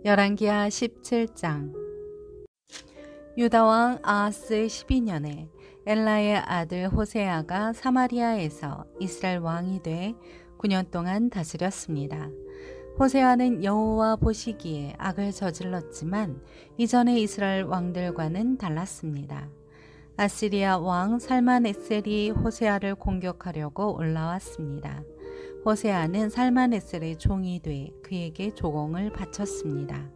열왕기하 17장. 유다왕 아하스 12년에 엘라의 아들 호세아가 사마리아에서 이스라엘 왕이 돼 9년 동안 다스렸습니다. 호세아는 여호와 보시기에 악을 저질렀지만 이전의 이스라엘 왕들과는 달랐습니다. 아시리아 왕 살만에셀이 호세아를 공격하려고 올라왔습니다. 호세아는 살만에셀의 종이 돼 그에게 조공을 바쳤습니다.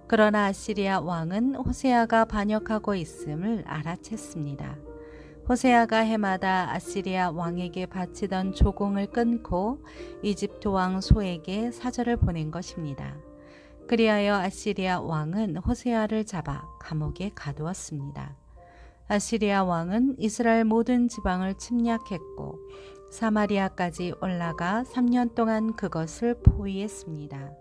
그러나 아시리아 왕은 호세아가 반역하고 있음을 알아챘습니다. 호세아가 해마다 아시리아 왕에게 바치던 조공을 끊고 이집트 왕 소에게 사절을 보낸 것입니다. 그리하여 아시리아 왕은 호세아를 잡아 감옥에 가두었습니다. 아시리아 왕은 이스라엘 모든 지방을 침략했고 사마리아까지 올라가 3년 동안 그것을 포위했습니다.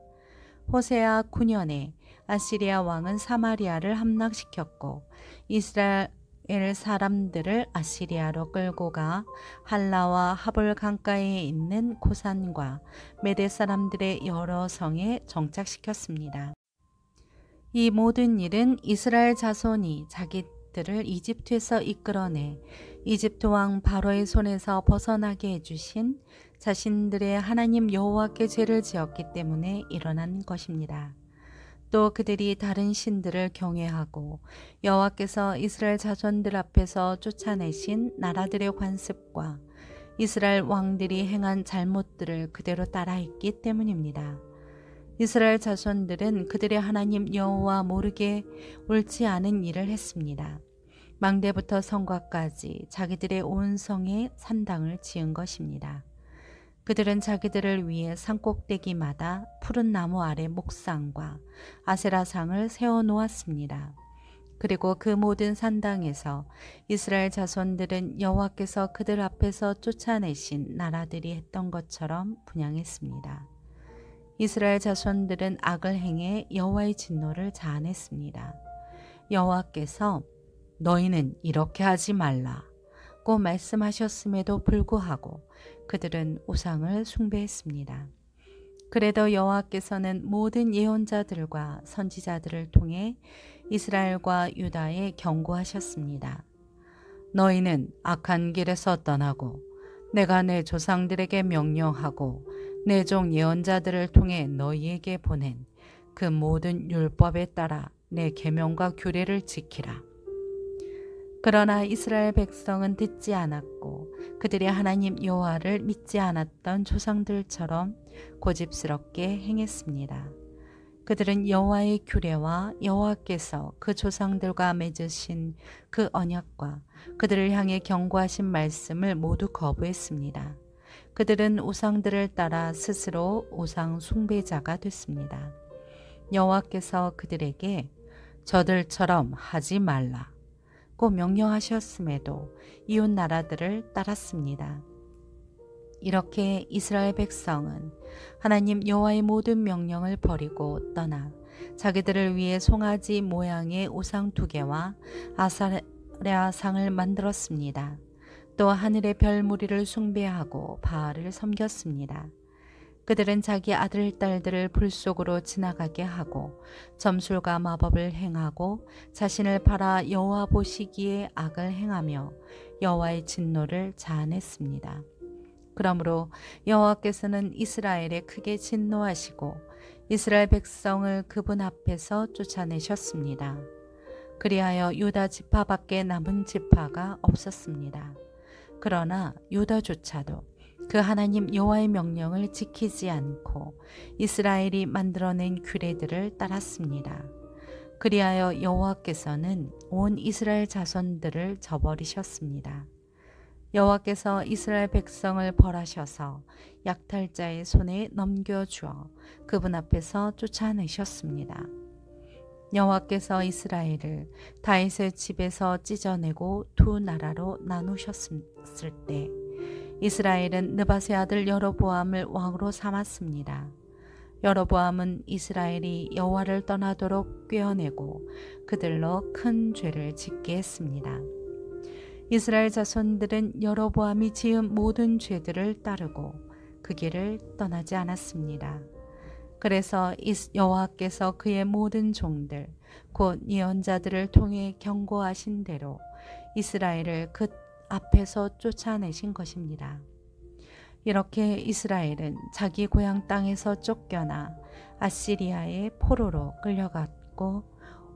호세아 9년에 아시리아 왕은 사마리아를 함락시켰고 이스라엘 사람들을 아시리아로 끌고 가 할라와 하볼 강가에 있는 고산과 메대 사람들의 여러 성에 정착시켰습니다. 이 모든 일은 이스라엘 자손이 자기들을 이집트에서 이끌어내 이집트 왕 바로의 손에서 벗어나게 해주신 자신들의 하나님 여호와께 죄를 지었기 때문에 일어난 것입니다. 또 그들이 다른 신들을 경외하고 여호와께서 이스라엘 자손들 앞에서 쫓아내신 나라들의 관습과 이스라엘 왕들이 행한 잘못들을 그대로 따라했기 때문입니다. 이스라엘 자손들은 그들의 하나님 여호와 모르게 옳지 않은 일을 했습니다. 망대부터 성곽까지 자기들의 온 성에 산당을 지은 것입니다. 그들은 자기들을 위해 산꼭대기마다 푸른 나무 아래 목상과 아세라상을 세워놓았습니다. 그리고 그 모든 산당에서 이스라엘 자손들은 여호와께서 그들 앞에서 쫓아내신 나라들이 했던 것처럼 분향했습니다. 이스라엘 자손들은 악을 행해 여호와의 진노를 자아냈습니다. 여호와께서 너희는 이렇게 하지 말라고 말씀하셨음에도 불구하고 그들은 우상을 숭배했습니다. 그래도 여호와께서는 모든 예언자들과 선지자들을 통해 이스라엘과 유다에 경고하셨습니다. 너희는 악한 길에서 떠나고 내가 내 조상들에게 명령하고 내 종 예언자들을 통해 너희에게 보낸 그 모든 율법에 따라 내 계명과 규례를 지키라. 그러나 이스라엘 백성은 듣지 않았고 그들이 하나님 여호와를 믿지 않았던 조상들처럼 고집스럽게 행했습니다. 그들은 여호와의 규례와 여호와께서 그 조상들과 맺으신 그 언약과 그들을 향해 경고하신 말씀을 모두 거부했습니다. 그들은 우상들을 따라 스스로 우상 숭배자가 됐습니다. 여호와께서 그들에게 저들처럼 하지 말라 고 명령하셨음에도 이웃 나라들을 따랐습니다. 이렇게 이스라엘 백성은 하나님 여호와의 모든 명령을 버리고 떠나 자기들을 위해 송아지 모양의 우상 2개와 아사랴상을 만들었습니다. 또 하늘의 별 무리를 숭배하고 바알을 섬겼습니다. 그들은 자기 아들, 딸들을 불 속으로 지나가게 하고 점술과 마법을 행하고 자신을 팔아 여호와 보시기에 악을 행하며 여호와의 진노를 자아냈습니다. 그러므로 여호와께서는 이스라엘에 크게 진노하시고 이스라엘 백성을 그분 앞에서 쫓아내셨습니다. 그리하여 유다 지파 밖에 남은 지파가 없었습니다. 그러나 유다조차도 그 하나님 여호와의 명령을 지키지 않고 이스라엘이 만들어낸 규례들을 따랐습니다. 그리하여 여호와께서는 온 이스라엘 자손들을 저버리셨습니다. 여호와께서 이스라엘 백성을 벌하셔서 약탈자의 손에 넘겨주어 그분 앞에서 쫓아내셨습니다. 여호와께서 이스라엘을 다윗의 집에서 찢어내고 2 나라로 나누셨을 때 이스라엘은 느밧의 아들 여로보암을 왕으로 삼았습니다. 여로보암은 이스라엘이 여호와를 떠나도록 꾀어내고 그들로 큰 죄를 짓게 했습니다. 이스라엘 자손들은 여로보암이 지은 모든 죄들을 따르고 그 길을 떠나지 않았습니다. 그래서 여호와께서 그의 모든 종들 곧 예언자들을 통해 경고하신 대로 이스라엘을 그 앞에서 쫓아내신 것입니다. 이렇게 이스라엘은 자기 고향 땅에서 쫓겨나 아시리아의 포로로 끌려갔고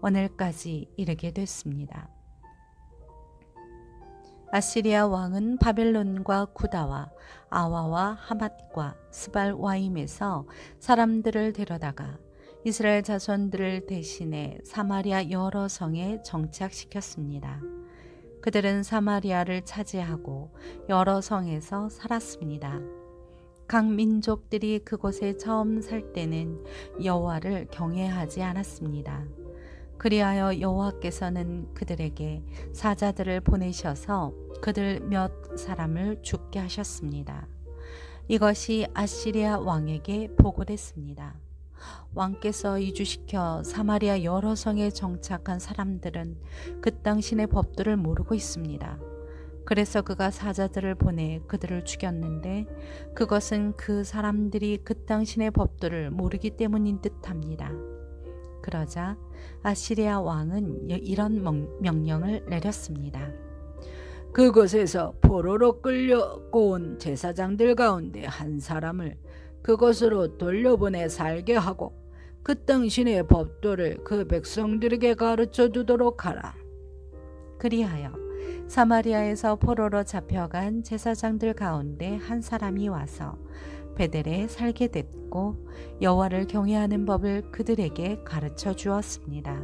오늘까지 이르게 됐습니다. 아시리아 왕은 바벨론과 구다와 아와와 하맛과 스발와임에서 사람들을 데려다가 이스라엘 자손들을 대신해 사마리아 여러 성에 정착시켰습니다. 그들은 사마리아를 차지하고 여러 성에서 살았습니다. 각 민족들이 그곳에 처음 살 때는 여호와를 경외하지 않았습니다. 그리하여 여호와께서는 그들에게 사자들을 보내셔서 그들 몇 사람을 죽게 하셨습니다. 이것이 아시리아 왕에게 보고됐습니다. 왕께서 이주시켜 사마리아 여러 성에 정착한 사람들은 그 당신의 법도를 모르고 있습니다. 그래서 그가 사자들을 보내 그들을 죽였는데 그것은 그 사람들이 그 당신의 법도를 모르기 때문인 듯합니다. 그러자 아시리아 왕은 이런 명령을 내렸습니다. 그곳에서 포로로 끌려온 제사장들 가운데 한 사람을 그곳으로 돌려보내 살게 하고 그 당신의 법도를 그 백성들에게 가르쳐 두도록 하라. 그리하여 사마리아에서 포로로 잡혀간 제사장들 가운데 한 사람이 와서 베델에 살게 됐고 여호와를 경외하는 법을 그들에게 가르쳐 주었습니다.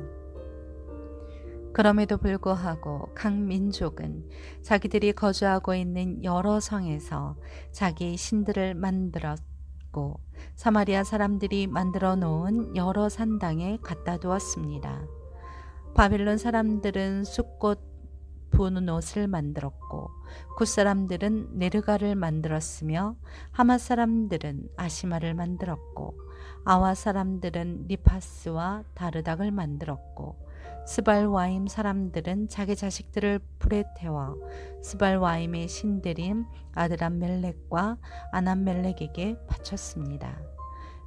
그럼에도 불구하고 각 민족은 자기들이 거주하고 있는 여러 성에서 자기 신들을 만들었고 사마리아 사람들이 만들어 놓은 여러 산당에 갖다 두었습니다. 바벨론 사람들은 숫꽃 부는 옷을 만들었고 굿 사람들은 네르가를 만들었으며 하맛 사람들은 아시마를 만들었고 아와 사람들은 리파스와 다르닥을 만들었고 스발와임 사람들은 자기 자식들을 불에 태워 스발와임의 신들인 아드람멜렉과 아남멜렉에게 바쳤습니다.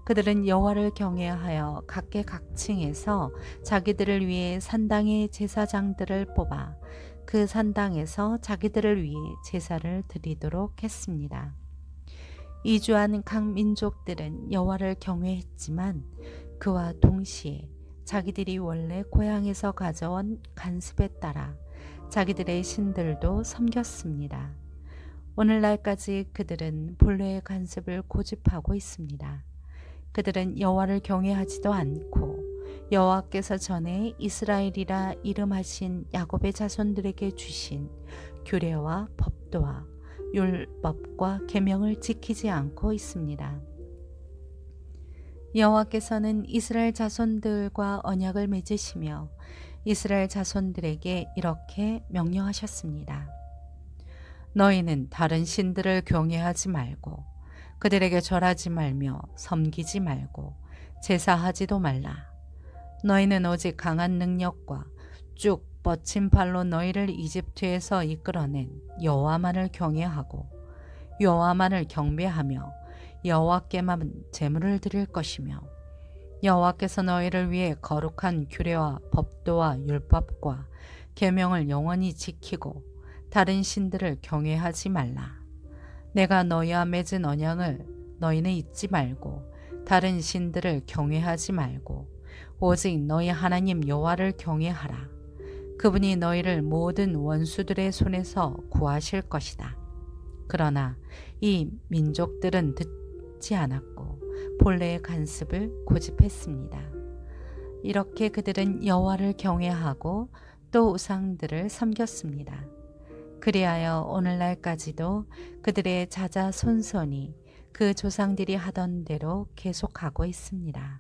그들은 여호와를 경외하여 각계각층에서 자기들을 위해 산당의 제사장들을 뽑아 그 산당에서 자기들을 위해 제사를 드리도록 했습니다. 이주한 각 민족들은 여호와를 경외했지만 그와 동시에 자기들이 원래 고향에서 가져온 간습에 따라 자기들의 신들도 섬겼습니다. 오늘날까지 그들은 본래의 간습을 고집하고 있습니다. 그들은 여호와를 경외하지도 않고 여호와께서 전에 이스라엘이라 이름하신 야곱의 자손들에게 주신 규례와 법도와 율법과 계명을 지키지 않고 있습니다. 여호와께서는 이스라엘 자손들과 언약을 맺으시며 이스라엘 자손들에게 이렇게 명령하셨습니다. 너희는 다른 신들을 경외하지 말고 그들에게 절하지 말며 섬기지 말고 제사하지도 말라. 너희는 오직 강한 능력과 쭉 뻗친 팔로 너희를 이집트에서 이끌어낸 여호와만을 경외하고 여호와만을 경배하며 여호와께만 제물을 드릴 것이며 여호와께서 너희를 위해 거룩한 규례와 법도와 율법과 계명을 영원히 지키고 다른 신들을 경외하지 말라. 내가 너희와 맺은 언약을 너희는 잊지 말고 다른 신들을 경외하지 말고 오직 너희 하나님 여호와를 경외하라. 그분이 너희를 모든 원수들의 손에서 구하실 것이다. 그러나 이 민족들은 듣지 않았고 본래의 간습을 고집했습니다. 이렇게 그들은 여호와를 경외하고 또 우상들을 섬겼습니다. 그리하여 오늘날까지도 그들의 자자손손이 그 조상들이 하던 대로 계속하고 있습니다.